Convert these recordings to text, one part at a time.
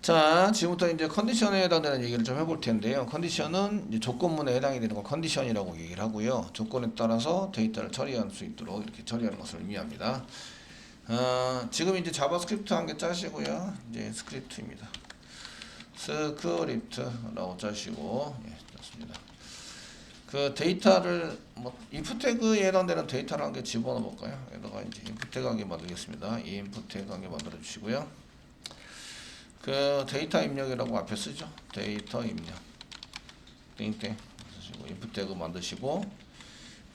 자, 지금부터 이제 컨디션에 해당되는 얘기를 좀 해볼 텐데요. 컨디션은 이제 조건문에 해당이 되는 거 컨디션이라고 얘기를 하고요. 조건에 따라서 데이터를 처리할 수 있도록 이렇게 처리하는 것을 의미합니다. 지금 이제 자바스크립트 한 개 짜시고요. 이제 스크립트입니다. 스크립트라고 짜시고, 예, 좋습니다. 그 데이터를 뭐 인풋 태그에 해당되는 데이터를 한 개 집어넣어 볼까요? 여기다가 이제 인풋 태그 한 개 만들겠습니다. 이 인풋 태그 한 개 만들어 주시고요. 그 데이터 입력이라고 앞에 쓰죠. 데이터 입력. 땡땡 쓰시고 인풋 태그 만드시고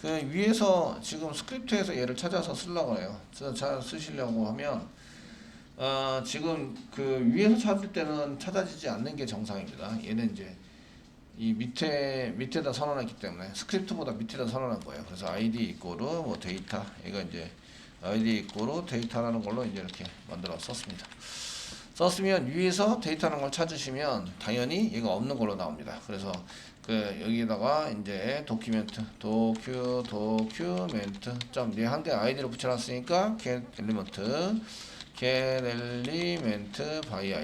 그 위에서 지금 스크립트에서 얘를 찾아서 쓰려고 해요. 쓰시려고 하면 지금 그 위에서 찾을 때는 찾아지지 않는 게 정상입니다. 얘는 이제 이 밑에다 선언했기 때문에 스크립트보다 밑에다 선언한 거예요. 그래서 id 이꼬르 뭐 데이터 얘가 이제 id 이꼬르 데이터라는 걸로 이제 이렇게 만들어 썼습니다. 썼으면 위에서 데이터라는 걸 찾으시면 당연히 얘가 없는 걸로 나옵니다. 그래서 그 여기다가 이제 도큐멘트 점 네 한 개 아이디를 붙여놨으니까 get element by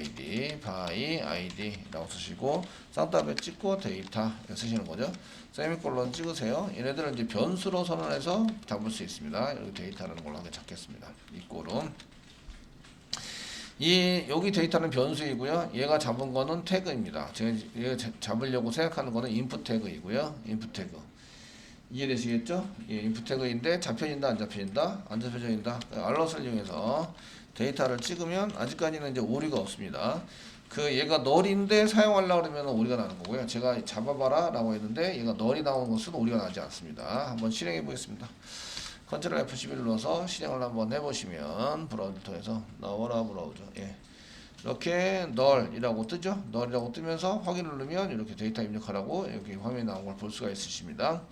id라고 쓰시고 쌍따블 찍고 데이터 쓰시는 거죠. 세미콜론 찍으세요. 얘네들은 이제 변수로 선언해서 잡을 수 있습니다. 여기 데이터라는 걸로 하게 잡겠습니다. 이꼬름 여기 데이터는 변수이고요. 얘가 잡은 거는 태그입니다. 제가 얘가 잡으려고 생각하는 거는 인풋 태그이고요. 인풋 태그. 이해되시겠죠? 예, 인풋 태그인데 잡혀진다, 안 잡혀진다? 안 잡혀진다. 알럿을 이용해서 데이터를 찍으면 아직까지는 이제 오류가 없습니다. 그 얘가 널인데 사용하려고 그러면 오류가 나는 거고요. 제가 잡아봐라 라고 했는데 얘가 널이 나오는 것은 오류가 나지 않습니다. 한번 실행해 보겠습니다. 컨트롤 F11 눌러서 실행을 한번 해보시면 브라우저 통해서 나와라 브라우저 이렇게 널이라고 뜨죠. 널이라고 뜨면서 확인 누르면 이렇게 데이터 입력하라고 여기 화면에 나온 걸 볼 수가 있으십니다.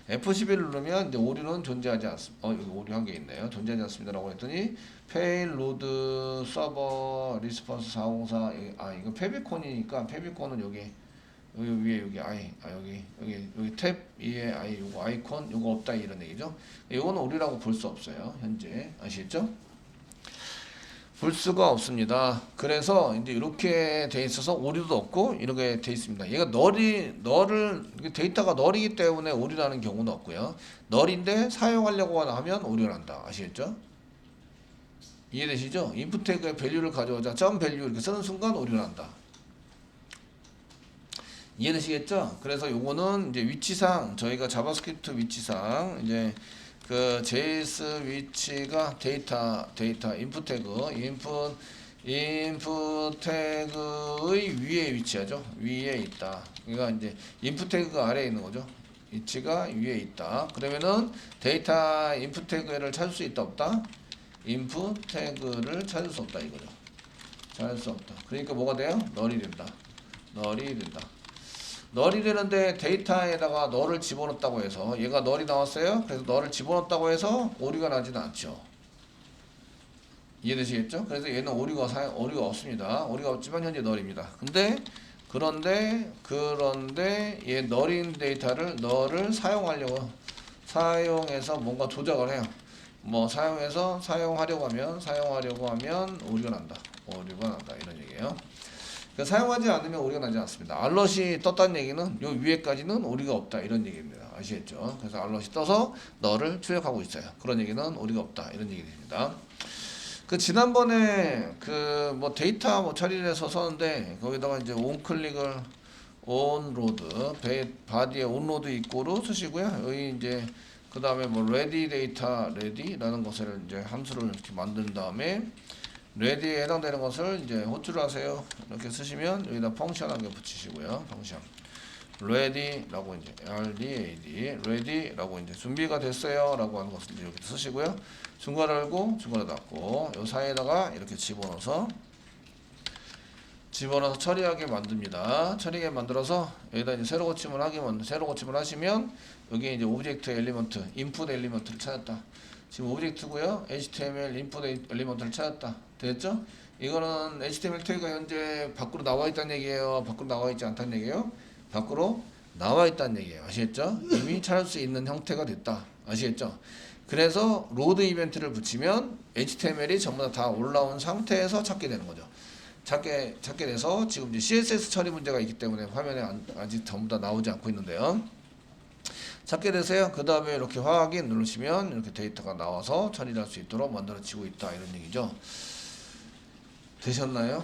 F11 누르면 이제 오류는 존재하지 않습니다. 여기 오류 한 개 있네요. 존재하지 않습니다 라고 했더니 페일로드 서버 리스폰스 404 이거 페비콘이니까 페비콘은 여기 위에 여기 여기 탭 위에 요거 아이콘 요거 없다 이런 얘기죠. 요거는 오류라고 볼 수 없어요. 현재 아시겠죠? 볼 수가 없습니다. 그래서 이제 이렇게 돼 있어서 오류도 없고 이렇게 돼 있습니다. 얘가 데이터가 널이기 때문에 오류라는 경우는 없고요. 널인데 사용하려고 하면 오류가 난다. 아시겠죠? 이해되시죠? 인풋 태그의 밸류를 가져오자 점 밸류 이렇게 쓰는 순간 오류가 난다. 이해되시겠죠? 그래서 요거는 이제 위치상 저희가 자바스크립트 위치상 이제 그 JS 위치가 데이터 인풋 태그 인풋 태그의 위에 위치하죠. 위에 있다. 그러니까 이제 인풋 태그가 아래에 있는 거죠. 위치가 위에 있다. 그러면은 데이터 인풋 태그를 찾을 수 있다 없다? 인풋 태그를 찾을 수 없다 이거죠. 찾을 수 없다. 그러니까 뭐가 돼요? 널이 된다. 널이 되는데 데이터에다가 널을 집어넣었다고 해서 얘가 널이 나왔어요. 그래서 널을 집어넣었다고 해서 오류가 나지는 않죠. 이해되시겠죠? 그래서 얘는 오류가 없습니다. 오류가 없지만 현재 널입니다. 그런데 얘 널인 데이터를 널을 사용해서 뭔가 조작을 해요. 뭐 사용하려고 하면 오류가 난다 이런 얘기예요. 사용하지 않으면 오류가 나지 않습니다. 알럿이 떴다는 얘기는 요 위에까지는 오류가 없다 이런 얘기입니다. 아시겠죠? 그래서 알럿이 떠서 너를 출력하고 있어요. 그런 얘기는 오류가 없다 이런 얘기입니다. 그 지난번에 그 뭐 데이터 뭐 처리를 해서 썼는데 거기다가 이제 온클릭을 온로드 바디에 온로드 이꼬로 쓰시고요. 여기 이제 그 다음에 뭐 ready 데이터 ready라는 것을 이제 함수를 이렇게 만든 다음에 레디에 해당되는 것을 이제 호출을 하세요. 이렇게 쓰시면 여기다 펑션 한 개 붙이시고요. 펑션 ready라고 이제 ready라고 이제 준비가 됐어요라고 하는 것을 이제 여기 쓰시고요. 중괄호 열고 중괄호 닫고 요 사이에다가 이렇게 집어넣어서 처리하게 만듭니다. 처리하게 만들어서 여기다 이제 새로 고침을 하시면 여기 이제 오브젝트 엘리먼트 인풋 엘리먼트를 찾았다. 지금 오브젝트고요. HTML 인풋 엘리먼트를 찾았다. 됐죠? 이거는 HTML 태그가 현재 밖으로 나와 있다는 얘기예요. 밖으로 나와 있지 않다는 얘기예요. 밖으로 나와 있다는 얘기예요. 아시겠죠? 이미 찾을 수 있는 형태가 됐다. 아시겠죠? 그래서 로드 이벤트를 붙이면 HTML이 전부 다 올라온 상태에서 찾게 되는 거죠. 찾게 돼서 지금 이제 CSS 처리 문제가 있기 때문에 화면에 아직 전부 다 나오지 않고 있는데요. 찾게 되세요. 그 다음에 이렇게 확인 누르시면 이렇게 데이터가 나와서 처리할 수 있도록 만들어지고 있다 이런 얘기죠. 되셨나요?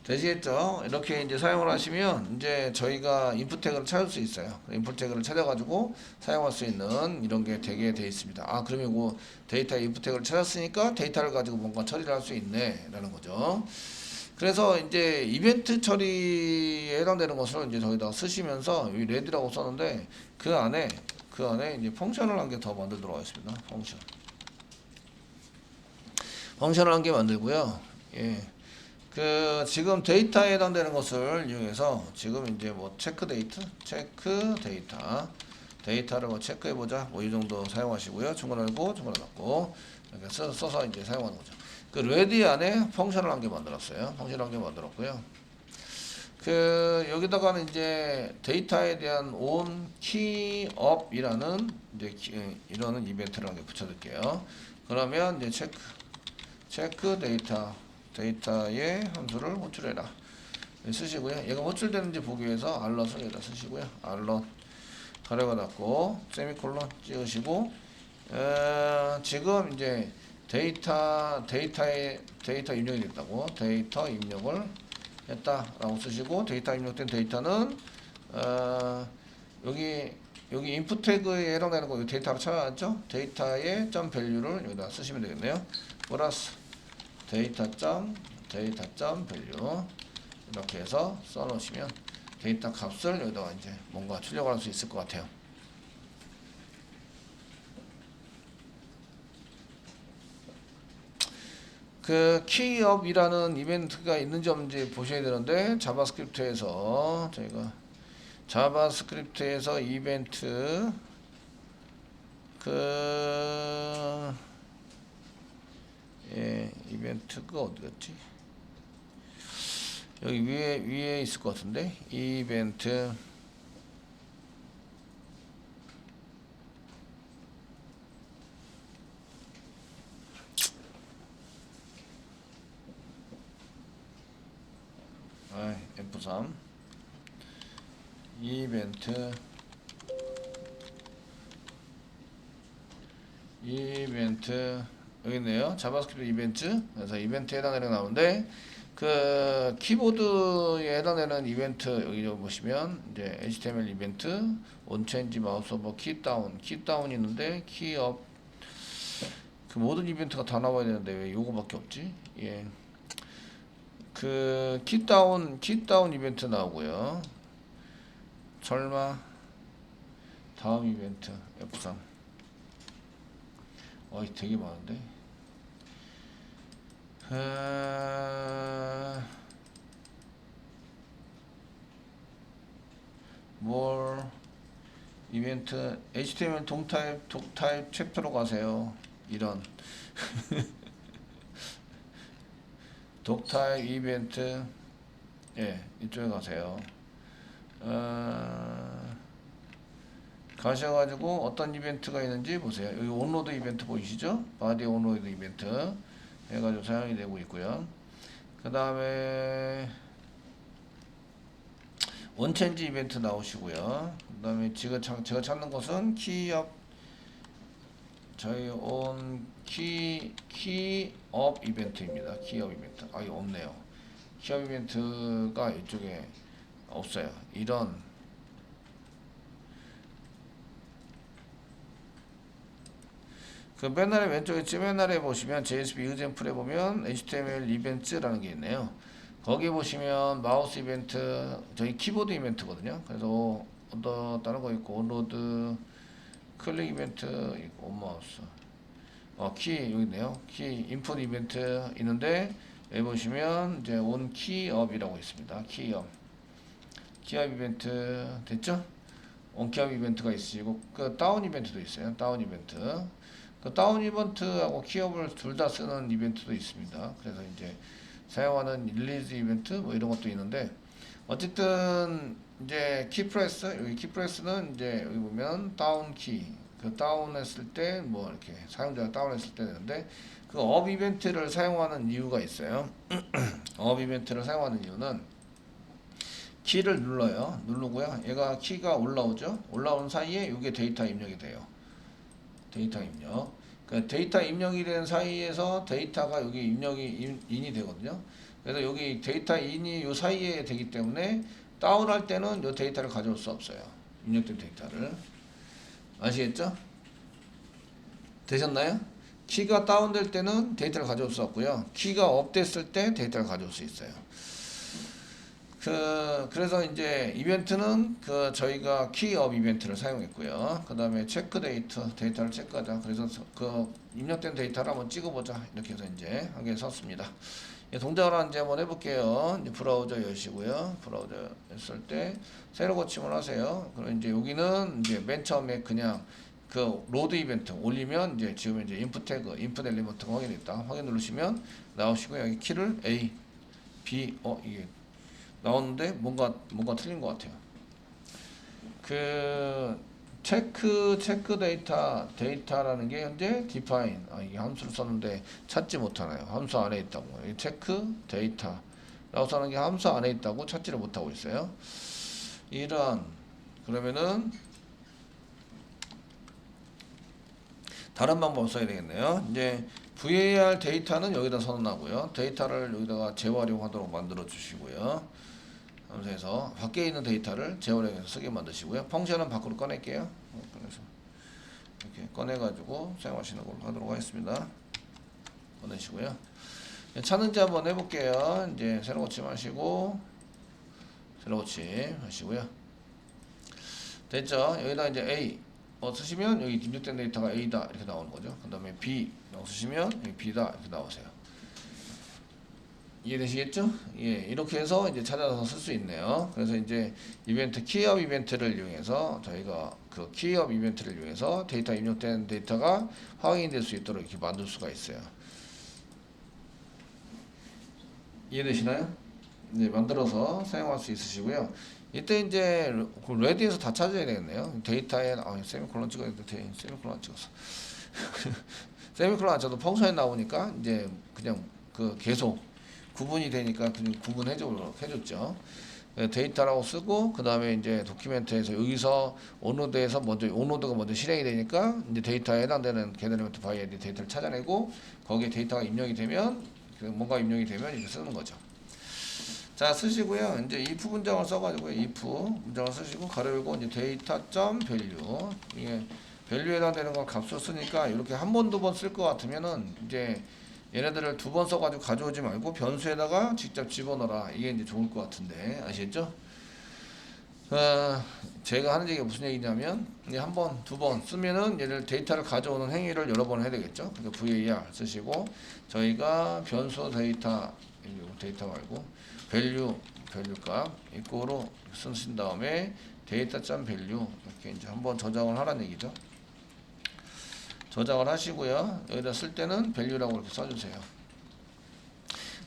되시겠죠? 이렇게 이제 사용을 하시면 이제 저희가 인풋 태그를 찾을 수 있어요. 인풋 태그를 찾아가지고 사용할 수 있는 이런 게 되게 돼 있습니다. 아, 그러면 이거 데이터 인풋 태그를 찾았으니까 데이터를 가지고 뭔가 처리를 할 수 있네 라는 거죠. 그래서 이제 이벤트 처리에 해당되는 것을 이제 저기다 쓰시면서 이 레디라고 썼는데 그 안에 이제 펑션을 한 개 더 만들도록 하겠습니다. 펑션을 한 개 만들고요. 예. 그 지금 데이터에 해당되는 것을 이용해서 지금 이제 뭐 체크 데이터를 뭐 체크해 보자 뭐 이 정도 사용하시고요. 중괄호 열고 중괄호 닫고 이렇게 써서 이제 사용하는 거죠. 그 레디 안에 펑션을 한 개 만들었어요. 펑션을 한 개 만들었고요. 그 여기다가는 이제 데이터에 대한 on key up이라는 이제 이러는 이벤트를 한 개 붙여둘게요. 그러면 이제 체크 데이터의 함수를 호출해라 쓰시고요. 얘가 호출되는지 보기 위해서 알럿을 여기다 쓰시고요. 알럿 가려가 닫고 세미콜론 찍으시고 지금 이제 데이터 입력이 됐다고 데이터 입력을 했다라고 쓰시고 데이터 입력된 데이터는 여기 인풋 태그에 해당되는 거 데이터로 찾아왔죠? 데이터의 점 밸류를 여기다 쓰시면 되겠네요. 플러스 데이터 점 밸류 이렇게 해서 써놓으시면 데이터 값을 여기다가 이제 뭔가 출력할 수 있을 것 같아요. 그 키업이라는 이벤트가 있는지 없는지 보셔야 되는데 자바스크립트에서 저희가 이벤트 이벤트가 어디 갔지? 여기 위에 있을 것 같은데 이벤트 F3 이벤트 여기 있네요. 자바스크립트 이벤트. 그래서 이벤트에 해당되는 게 나오는데 그 키보드에 해당되는 이벤트 여기 보시면 이제 HTML 이벤트 온체인지 마우스 오버 키다운이 있는데 키업 그 모든 이벤트가 다 나와야 되는데 왜 요거밖에 없지? 예. 그 키다운 이벤트 나오고요. 설마 다음 이벤트 F3 되게 많은데 뭘 이벤트 HTML 독타입 챕터로 가세요. 이런 독타입 이벤트 이쪽에 가세요. 가셔가지고 어떤 이벤트가 있는지 보세요. 여기 온로드 이벤트 보이시죠? 바디 온로드 이벤트 해가지고 사용이 되고 있고요. 그 다음에 온체인지 이벤트 나오시고요. 그 다음에 제가 찾는 것은 키업 저희 온 키업 이벤트입니다. 키업 이벤트 이거 없네요. 키업 이벤트가 이쪽에 없어요. 이런 그 맨 아래 왼쪽에 맨 아래 보시면 JSP example에 보면 HTML 이벤트라는 게 있네요. 거기 보시면 마우스 이벤트 저희 키보드 이벤트거든요. 그래서 다른 거 있고 온로드 클릭 이벤트 있고 온마우스 키 여기 있네요. 키 인풋 이벤트 있는데 여기 보시면 이제 온 키업이라고 있습니다. 키업 이벤트 됐죠? 온 키업 이벤트가 있으시고 그 다운 이벤트도 있어요. 다운 이벤트 그 다운 이벤트하고 키업을 둘 다 쓰는 이벤트도 있습니다. 그래서 이제 사용하는 릴리즈 이벤트 뭐 이런 것도 있는데 어쨌든 이제 키프레스 여기 키프레스는 이제 여기 보면 다운 키 그 다운했을 때 뭐 이렇게 사용자가 다운했을 때 되는데 그 업 이벤트를 사용하는 이유가 있어요. 업 이벤트를 사용하는 이유는 키를 눌러요. 누르고요. 얘가 키가 올라오죠. 올라온 사이에 이게 데이터 입력이 돼요. 데이터 입력. 그 데이터 입력이 된 사이에서 데이터가 여기 입력이 인이 되거든요. 그래서 여기 데이터 인이 요 사이에 되기 때문에 다운할 때는 요 데이터를 가져올 수 없어요. 입력된 데이터를. 아시겠죠? 되셨나요? 키가 다운될 때는 데이터를 가져올 수 없고요. 키가 업됐을 때 데이터를 가져올 수 있어요. 그래서 이제 이벤트는 저희가 키업 이벤트를 사용했고요. 그 다음에 체크 데이터를 체크하자. 그래서 입력된 데이터를 한번 찍어보자. 이렇게 해서 이제 하게 썼습니다. 동작을 이제 한번 해볼게요. 이제 브라우저 여시고요. 브라우저 했을 때 새로 고침을 하세요. 그럼 이제 여기는 이제 맨 처음에 그냥 로드 이벤트 올리면 이제 지금 이제 인풋 태그, 인풋 엘리먼트가 확인됐다. 확인 누르시면 나오시고 여기 키를 A, B, 이게 나오는데 뭔가 틀린 것 같아요. 체크 데이터라는 게 현재 define 이게 함수를 썼는데 찾지 못하나요? 함수 안에 있다고. 체크 데이터라고 써는 게 함수 안에 있다고 찾지를 못하고 있어요. 그러면은 다른 방법 써야 되겠네요. 이제 var 데이터는 여기다 선언하고요. 데이터를 여기다가 재활용하도록 만들어 주시고요. 함수에서 밖에 있는 데이터를 재활용해서 쓰게 만드시고요. 펑션은 밖으로 꺼낼게요. 그래서 이렇게 꺼내가지고 사용하시는 걸로 하도록 하겠습니다. 꺼내시고요. 찾는지 한번 해볼게요. 이제 새로 고침 하시고 새로 고침 하시고요. 됐죠? 여기다 이제 A 쓰시면 여기 입력된 데이터가 A다 이렇게 나오는 거죠. 그 다음에 B 쓰시면 여기 B다 이렇게 나오세요. 이해되시겠죠? 예, 이렇게 해서 이제 찾아서 쓸 수 있네요. 그래서 이제 키업 이벤트를 이용해서 저희가 키업 이벤트를 이용해서 데이터 입력된 데이터가 확인될 수 있도록 이렇게 만들 수가 있어요. 이해되시나요? 네, 만들어서 사용할 수 있으시고요. 이때 이제 레디에서 다 찾아야 되겠네요. 데이터에 세미콜론 찍어야 돼. 세미콜론 안 찍었어. 세미콜론 안 쳐도 펑션에 나오니까 이제 그냥 계속 구분이 되니까 그냥 해줬죠. 데이터라고 쓰고 그 다음에 이제 도큐멘트에서 여기서 오노드가 먼저 실행이 되니까 이제 데이터에 해당되는 게더리먼트 바이의 데이터를 찾아내고 거기에 데이터가 입력이 되면 뭔가 입력이 되면 이렇게 쓰는 거죠. 자, 쓰시고요. 이제 if 문장을 써가지고 if 문장을 쓰시고 가로 열고 이제 data.value 이게 value에 해당되는 건 값을 쓰니까 이렇게 한 번, 두 번 쓸 것 같으면은 이제 얘네들을 두 번 써가지고 가져오지 말고 변수에다가 직접 집어넣어라. 이게 이제 좋을 것 같은데 아시겠죠? 제가 하는 얘기가 무슨 얘기냐면 한 번, 두 번 쓰면은 얘를 데이터를 가져오는 행위를 여러 번 해야 되겠죠? 그러니까 var 쓰시고 저희가 변수 데이터 말고 value 값 이거로 쓰신 다음에 data.value 이렇게 이제 한번 저장을 하라는 얘기죠. 저장을 하시고요. 여기다 쓸 때는 value라고 이렇게 써주세요.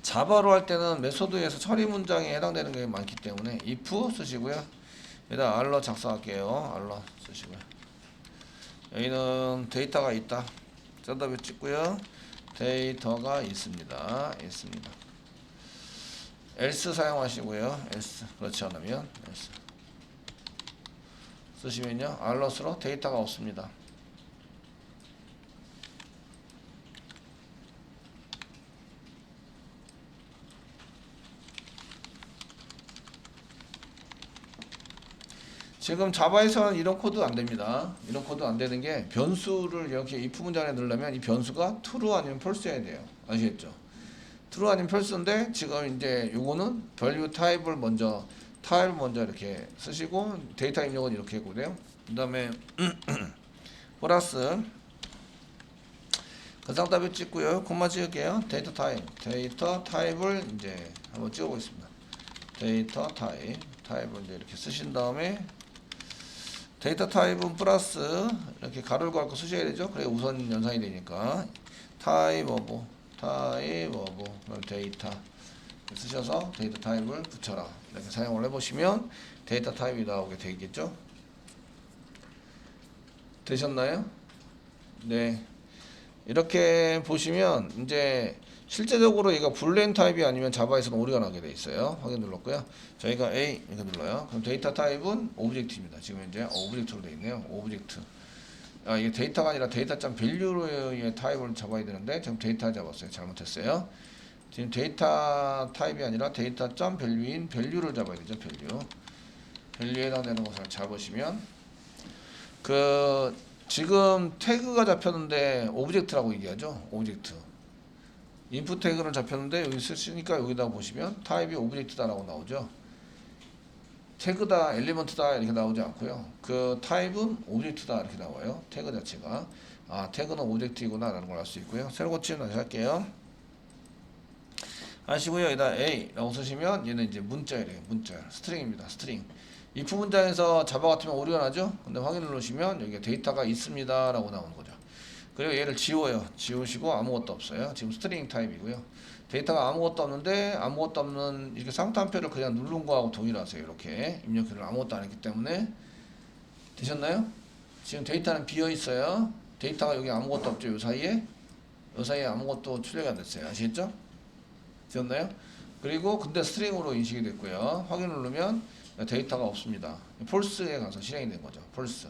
자바로 할 때는 메소드에서 처리 문장에 해당되는 게 많기 때문에 if 쓰시고요. 여기다 알러 작성할게요. 알러 쓰시고요. 여기는 데이터가 있다. 셋업에 찍고요. 데이터가 있습니다. else 사용하시고요. else 그렇지 않으면 else 쓰시면요. 알러스로 데이터가 없습니다. 지금 자바에서는 이런 코드 안 됩니다. 이런 코드 안 되는 게 변수를 이렇게 if 문장에 넣으려면 이 변수가 true 아니면 false여야 돼요. 아시겠죠? true 아니면 false인데 지금 이제 요거는 value 타입을 먼저 이렇게 쓰시고 데이터 입력은 이렇게 했고요. 그 다음에 플러스 상답을 찍고요. 콤마 찍을게요. 데이터 타입을 이제 한번 찍어보겠습니다. 데이터 타입을 이제 이렇게 쓰신 다음에 데이터 타입은 플러스 이렇게 가로를 걸고 쓰셔야 되죠. 그래 우선 연산이 되니까 타입 오브 데이터 쓰셔서 데이터 타입을 붙여라 이렇게 사용을 해보시면 데이터 타입이 나오게 되겠죠. 되셨나요? 네. 이렇게 보시면 이제 실제적으로 얘가 불리엔 타입이 아니면 자바에서는 오류가 나게 돼 있어요. 확인 눌렀고요. 저희가 A 이렇게 눌러요. 그럼 데이터 타입은 오브젝트입니다. 지금 현재 오브젝트로 되어 있네요. 오브젝트. 아, 이게 데이터가 아니라 데이터.점 밸류의 타입을 잡아야 되는데 지금 데이터 잡았어요. 잘못했어요. 지금 데이터 타입이 아니라 데이터.점 밸류인 밸류를 잡아야 되죠. 밸류에 해당되는 것을 잡으시면 그 지금 태그가 잡혔는데 오브젝트라고 얘기하죠. 오브젝트. 인풋 태그를 잡혔는데 여기 쓰시니까 여기다 보시면 타입이 오브젝트다라고 나오죠. 태그다, 엘리먼트다 이렇게 나오지 않고요. 그 타입은 오브젝트다 이렇게 나와요. 태그 자체가. 아, 태그는 오브젝트이구나 라는 걸 알 수 있고요. 새로 고치면 다시 할게요. 아시고요. 여기다 A라고 쓰시면 얘는 이제 문자이래요. 문자. 스트링입니다. 스트링. if 문장에서 자바 같으면 오류가 나죠? 근데 확인 누르시면 여기에 데이터가 있습니다 라고 나오는 거죠. 그리고 얘를 지워요. 지우시고 아무것도 없어요. 지금 스트링 타입이고요. 데이터가 아무것도 없는데 아무것도 없는 이렇게 쌍따옴표를 그냥 누른 거하고 동일하세요. 이렇게 입력키를 아무것도 안 했기 때문에 되셨나요? 지금 데이터는 비어 있어요. 데이터가 여기 아무것도 없죠. 요 사이에 아무것도 출력이 안 됐어요. 아시겠죠? 되셨나요? 그리고 근데 스트링으로 인식이 됐고요. 확인 누르면 데이터가 없습니다. 폴스에 가서 실행이 된 거죠. 폴스.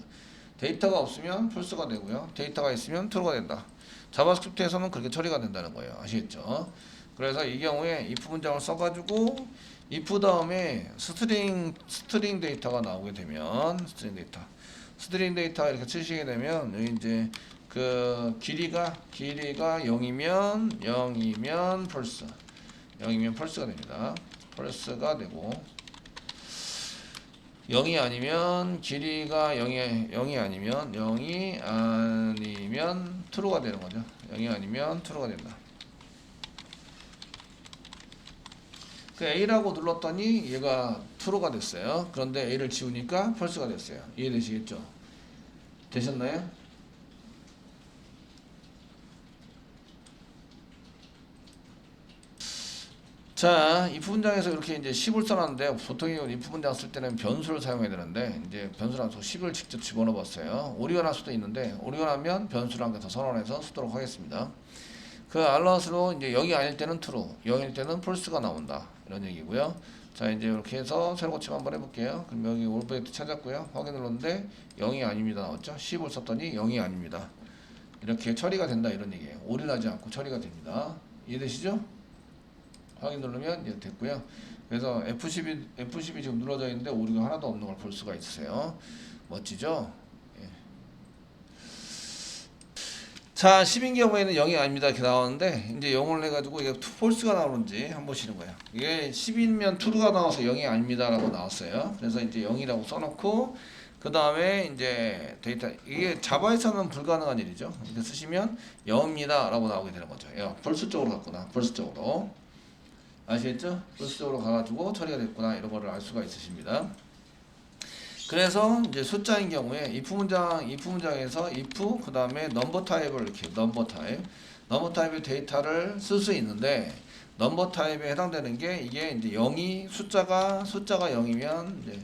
데이터가 없으면 폴스가 되고요. 데이터가 있으면 true가 된다. 자바스크립트에서는 그렇게 처리가 된다는 거예요. 아시겠죠? 그래서 이 경우에 if 문장을 써가지고 if 다음에 스트링 데이터가 나오게 되면 스트링 데이터 이렇게 치시게 되면 여기 이제 그 길이가 0이면 펄스 0이면 펄스가 됩니다. 펄스가 되고 0이 아니면 길이가 0이 아니면 true가 되는 거죠. 0이 아니면 true가 된다. 그 A라고 눌렀더니 얘가 true가 됐어요. 그런데 A를 지우니까 false가 됐어요. 이해되시겠죠? 되셨나요? 자, if 문장에서 이렇게 이제 10을 써놨는데 보통 if 문장 쓸 때는 변수를 사용해야 되는데 이제 변수란 수 10을 직접 집어넣어 봤어요. 오류가 날 수도 있는데 오류가 나면 변수를 한 개 더 선언해서 쓰도록 하겠습니다. 그 allout로 이제 0이 아닐 때는 true, 0일 때는 false가 나온다. 이런 얘기고요. 자, 이제 이렇게 해서 새로 고침 한번 해볼게요. 그럼 여기 오브젝트 찾았고요. 확인 눌렀는데 0이 아닙니다 나왔죠. 10을 썼더니 0이 아닙니다. 이렇게 처리가 된다 이런 얘기예요. 오류 나지 않고 처리가 됩니다. 이해되시죠? 확인 누르면 이제 됐고요. 그래서 F12 지금 눌러져 있는데 오류가 하나도 없는 걸 볼 수가 있으세요. 멋지죠? 예. 자, 10인 경우에는 0이 아닙니다 이렇게 나오는데 이제 0을 해가지고 이게 false가 나오는지 한번 보시는 거예요. 이게 10이면 true가 나와서 0이 아닙니다 라고 나왔어요. 그래서 이제 0이라고 써놓고 그 다음에 이제 데이터 이게 자바에서는 불가능한 일이죠. 이렇게 쓰시면 0입니다 라고 나오게 되는 거죠. 야, false 쪽으로 갔구나. false 쪽으로. 아시겠죠? 플러스적으로 가가지고 처리가 됐구나 이런 거를 알 수가 있으십니다. 그래서 이제 숫자인 경우에 if 문장에서 if 그 다음에 number 타입을 이렇게 number 타입의 데이터를 쓸 수 있는데 number 타입에 해당되는 게 이게 이제 0이 숫자가 0이면 이제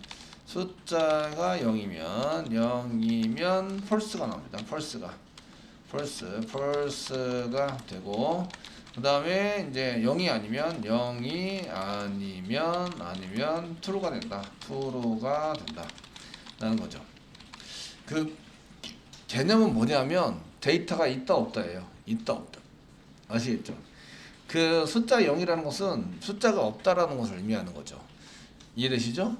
숫자가 0이면 false가 나옵니다. false가 되고 그 다음에 이제 0이 아니면 true가 된다. 라는 거죠. 그 개념은 뭐냐면 데이터가 있다 없다예요. 있다 없다. 아시겠죠? 그 숫자 0이라는 것은 숫자가 없다라는 것을 의미하는 거죠. 이해되시죠?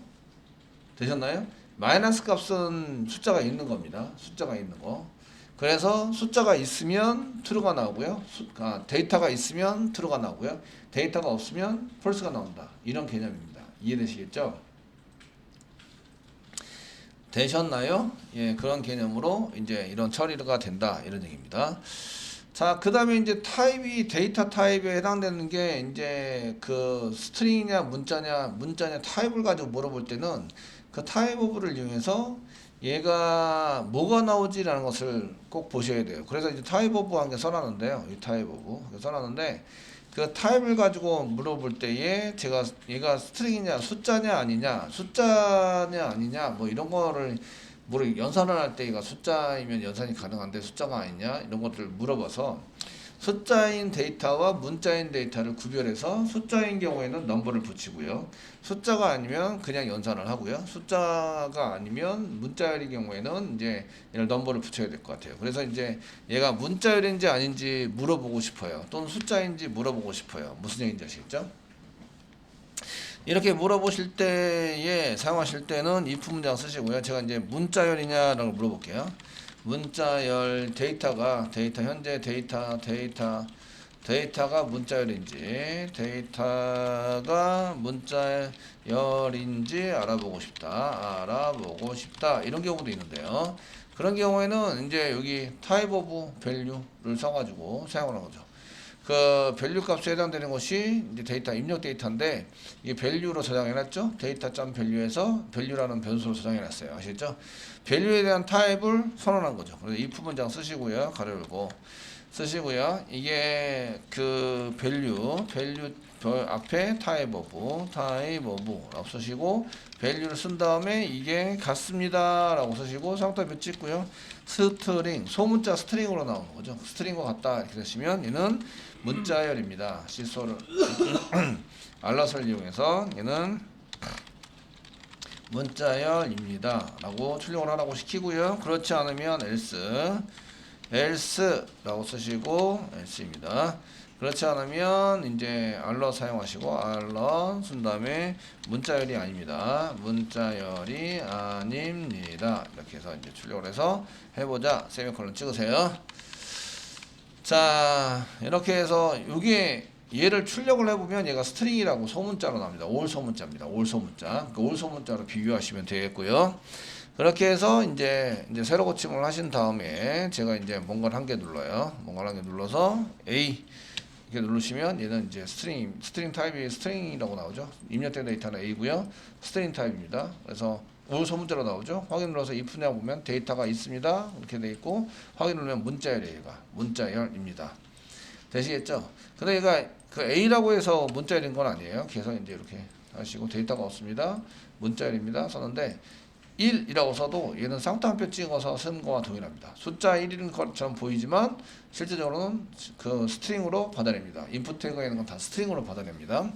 되셨나요? 마이너스 값은 숫자가 있는 겁니다. 숫자가 있는 거. 그래서 숫자가 있으면 true가 나오고요. 데이터가 있으면 true가 나오고요. 데이터가 없으면 false가 나온다. 이런 개념입니다. 이해되시겠죠? 되셨나요? 예, 그런 개념으로 이제 이런 처리가 된다. 이런 얘기입니다. 자, 그 다음에 이제 타입이 데이터 타입에 해당되는 게 이제 그 스트링이냐 문자냐 타입을 가지고 물어볼 때는 그 타입 오브를 이용해서 얘가 뭐가 나오지라는 것을 꼭 보셔야 돼요. 그래서 이제 타입 오브 한 개 써놨는데요. 이 타입 오브 써놨는데 그 타입을 가지고 물어볼 때에 얘가 스트링이냐 숫자냐 아니냐 뭐 이런 거를 연산을 할 때가 숫자이면 연산이 가능한데 숫자가 아니냐 이런 것들을 물어봐서 숫자인 데이터와 문자인 데이터를 구별해서 숫자인 경우에는 넘버를 붙이고요. 숫자가 아니면 그냥 연산을 하고요. 숫자가 아니면 문자열의 경우에는 이제 얘를 넘버를 붙여야 될 것 같아요. 그래서 이제 얘가 문자열인지 아닌지 물어보고 싶어요. 또는 숫자인지 물어보고 싶어요. 무슨 얘기인지 아시겠죠? 이렇게 물어보실 때에 사용하실 때는 if 문장 쓰시고요. 제가 이제 문자열이냐라고 물어볼게요. 문자열 현재 데이터가 문자열인지 데이터가 문자열인지 알아보고 싶다 이런 경우도 있는데요. 그런 경우에는 이제 여기 type of value를 써가지고 사용을 하는 거죠. 그 밸류 값에 해당되는 것이 이제 데이터 입력 데이터인데 이게 밸류로 저장해놨죠. 데이터.value에서 밸류라는 변수로 저장해놨어요. 아시겠죠? 밸류에 대한 타입을 선언한 거죠. 그래서 if 문장 쓰시고요. 가로 열고 쓰시고요. 이게 그 밸류 앞에 type of라고 쓰시고 밸류를 쓴 다음에 이게 같습니다 라고 쓰시고 상따표 찍고요. 스트링 소문자 스트링으로 나오는 거죠. 스트링과 같다 이렇게 되시면 얘는 문자열입니다. 시소를 알럿을 이용해서 얘는 문자열입니다 라고 출력을 하라고 시키고요. 그렇지 않으면 else라고 쓰시고 else입니다. 그렇지 않으면 이제 알럿 사용하시고 알럿 쓴 다음에 문자열이 아닙니다. 문자열이 아닙니다. 이렇게 해서 이제 출력을 해서 해보자. 세미콜론 찍으세요. 자, 이렇게 해서 이게 얘를 출력을 해보면 얘가 스트링이라고 소문자로 나옵니다. 올 소문자입니다. 올 소문자. 그 올 소문자로 비교하시면 되겠고요. 그렇게 해서 이제 세로 고침을 하신 다음에 제가 이제 뭔가를 한 개 눌러요. 뭔가를 한 개 눌러서 A 이렇게 누르시면 얘는 이제 스트링 타입이 스트링이라고 나오죠. 입력된 데이터는 A고요. 스트링 타입입니다. 그래서 올 소문자로 나오죠. 확인 눌러서 if냐 보면 데이터가 있습니다. 이렇게 돼 있고 확인 누르면 문자열이에요. 얘가 문자열입니다. 되시겠죠? 근데 얘가 그 A라고 해서 문자열인 건 아니에요. 그래서 이제 이렇게 하시고 데이터가 없습니다. 문자열입니다. 썼는데 1이라고 써도 얘는 쌍따옴표 찍어서 쓴 거와 동일합니다. 숫자 1인 것처럼 보이지만 실제적으로는 그 스트링으로 받아냅니다. 인풋 태그에 있는 건 다 스트링으로 받아냅니다.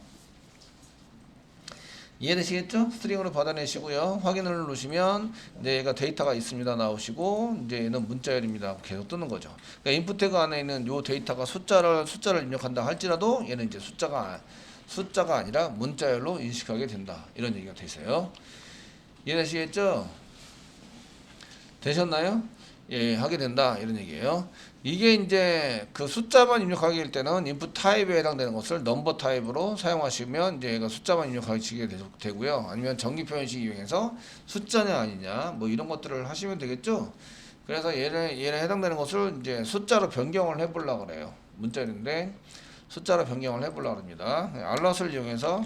이해되시겠죠? 스트링으로 받아내시고요. 확인을 누르시면 이제 얘가 데이터가 있습니다 나오시고 이제 얘는 문자열입니다 계속 뜨는 거죠. 그러니까 인풋 태그 안에 있는 요 데이터가 숫자를 입력한다 할지라도 얘는 이제 숫자가 아니라 문자열로 인식하게 된다. 이런 얘기가 되세요. 이해되시겠죠? 되셨나요? 예, 하게 된다. 이런 얘기예요. 이게 이제 그 숫자만 입력하게 될 때는 인풋 타입에 해당되는 것을 넘버 타입으로 사용하시면 이제 얘가 숫자만 입력하시게 되고요. 아니면 정기 표현식 이용해서 숫자냐 아니냐 뭐 이런 것들을 하시면 되겠죠. 그래서 얘를 해당되는 것을 이제 숫자로 변경을 해보려고 그래요. 문자인데 숫자로 변경을 해보려고 합니다. 알럿을 이용해서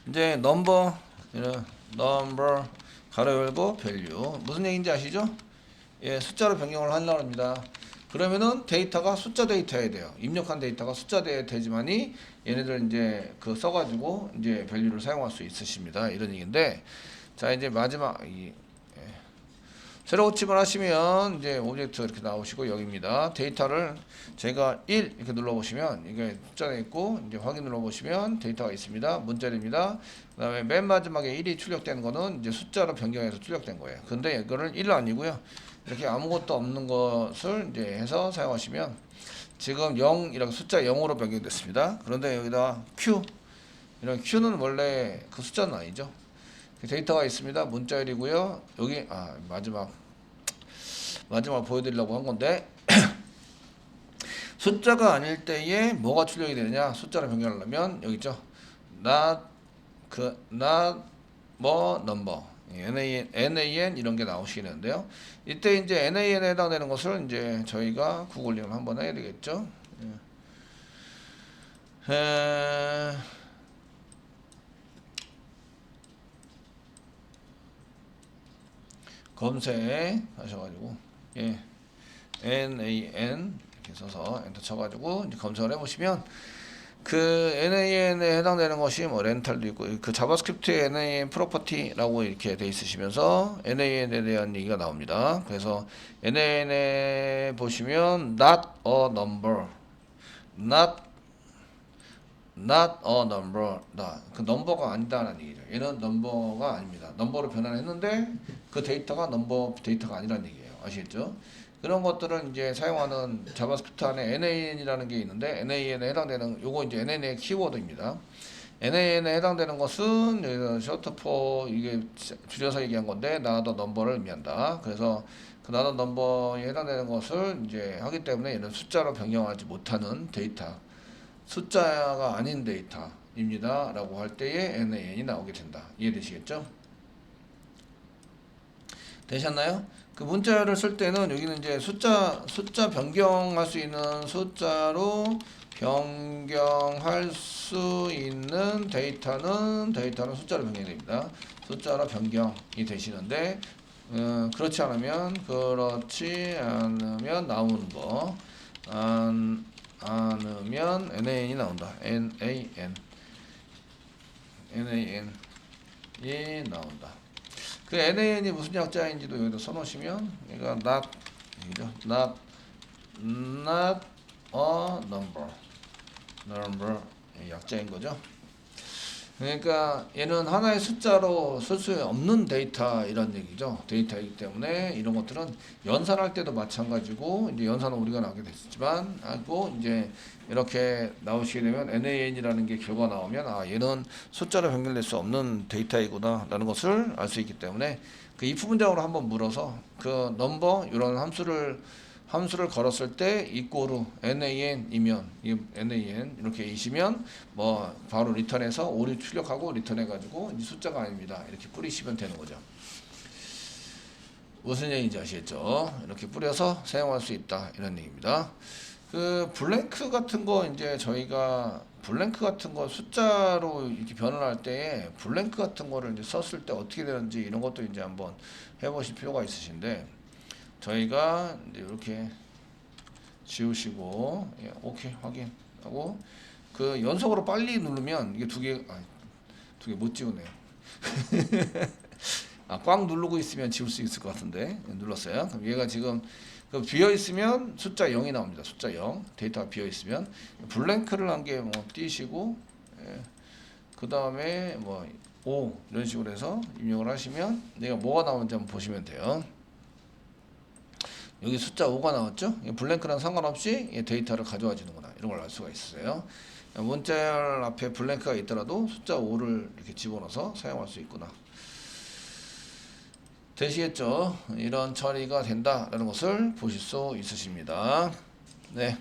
이제 넘버 가로 열고 밸류 무슨 얘기인지 아시죠? 예, 숫자로 변경을 하려고 합니다. 그러면은 데이터가 숫자 데이터여야 돼요. 입력한 데이터가 숫자 데이터지만이 얘네들 이제 그 써가지고 이제 밸류를 사용할 수 있으십니다. 이런 얘기인데 자 이제 마지막 세로 고침을 하시면 이제 오브젝트 이렇게 나오시고 여기입니다. 데이터를 제가 1 이렇게 눌러보시면 이게 숫자가 있고 이제 확인 눌러보시면 데이터가 있습니다. 문자입니다. 그 다음에 맨 마지막에 1이 출력된 거는 이제 숫자로 변경해서 출력된 거예요. 근데 이거는 1 아니고요. 이렇게 아무것도 없는 것을 이제 해서 사용하시면 지금 0 이렇게 숫자 0으로 변경됐습니다. 그런데 여기다 Q 이런 Q는 원래 그 숫자는 아니죠. 데이터가 있습니다. 문자열이고요. 여기 마지막 보여드리려고 한 건데 숫자가 아닐 때에 뭐가 출력이 되느냐? 숫자로 변경하려면 여기 있죠. number NaN 이런 게 나오시게 되는데요. 이때 이제 NaN에 해당되는 것을 이제 저희가 구글링을 한번 해야 되겠죠. 검색 하셔가지고 예 NaN 이렇게 써서 엔터 쳐가지고 이제 검색을 해보시면 그 NAN에 해당되는 것이 뭐 렌탈도 있고 그 자바스크립트의 NAN 프로퍼티라고 이렇게 돼 있으시면서 NAN에 대한 얘기가 나옵니다. 그래서 NAN에 보시면 not a number, not a number, 그 넘버가 아니다라는 얘기죠. 얘는 넘버가 아닙니다. 넘버로 변환했는데 그 데이터가 넘버 데이터가 아니라는 얘기예요. 아시겠죠? 그런 것들을 이제 사용하는 자바스크립트 안에 NAN이라는 게 있는데 NAN에 해당되는 요거 이제 NAN의 키워드입니다. NAN에 해당되는 것은 셔터포 이게 줄여서 얘기한 건데 not a number를 의미한다. 그래서 그 not a number에 해당되는 것을 이제 하기 때문에 얘는 숫자로 변경하지 못하는 데이터, 숫자가 아닌 데이터입니다. 라고 할 때에 NAN이 나오게 된다. 이해되시겠죠? 되셨나요? 그 문자를 쓸 때는 여기는 이제 숫자 변경할 수 있는 숫자로 변경할 수 있는 데이터는 숫자로 변경이 됩니다. 숫자로 변경이 되시는데 그렇지 않으면 나오는 거 않으면 NAN이 나온다. NAN이 나온다. 그 NAN이 무슨 약자인지도 여기다 써놓으시면 얘가 not a number 약자인 거죠. 그러니까 얘는 하나의 숫자로 쓸 수 없는 데이터 이런 얘기죠. 데이터이기 때문에 이런 것들은 연산할 때도 마찬가지고 이제 연산은 우리가 나오게 됐지만 하고 이제 이렇게 나오시게 되면 NAN이라는 게 결과 나오면 아 얘는 숫자로 변경될 수 없는 데이터이구나 라는 것을 알 수 있기 때문에 그 if 문장으로 한번 물어서 그 넘버 이런 함수를 걸었을 때 이꼬르 NAN이면 NAN 이렇게 이시면 뭐 바로 리턴해서 오류 출력하고 리턴해 가지고 숫자가 아닙니다. 이렇게 뿌리시면 되는 거죠. 무슨 얘기인지 아시겠죠? 이렇게 뿌려서 사용할 수 있다 이런 얘기입니다. 그 블랭크 같은 거 이제 저희가 블랭크 같은 거 숫자로 이렇게 변환할 때 블랭크 같은 거를 이제 썼을 때 어떻게 되는지 이런 것도 이제 한번 해보실 필요가 있으신데 저희가 이제 이렇게 지우시고 예, 오케이 확인하고 그 연속으로 빨리 누르면 이게 두 개 못 지우네요. 꽉 누르고 있으면 지울 수 있을 것 같은데 눌렀어요. 그럼 얘가 지금 그 비어 있으면 숫자 0이 나옵니다. 숫자 0 데이터가 비어 있으면 블랭크를 한 개 뭐 띄시고 예, 그 다음에 뭐 5 이런 식으로 해서 입력을 하시면 내가 뭐가 나오는지 한번 보시면 돼요. 여기 숫자 5가 나왔죠? 블랭크랑 상관없이 데이터를 가져와 주는구나. 이런 걸 알 수가 있어요. 문자 앞에 블랭크가 있더라도 숫자 5를 이렇게 집어넣어서 사용할 수 있구나. 되시겠죠? 이런 처리가 된다라는 것을 보실 수 있으십니다. 네.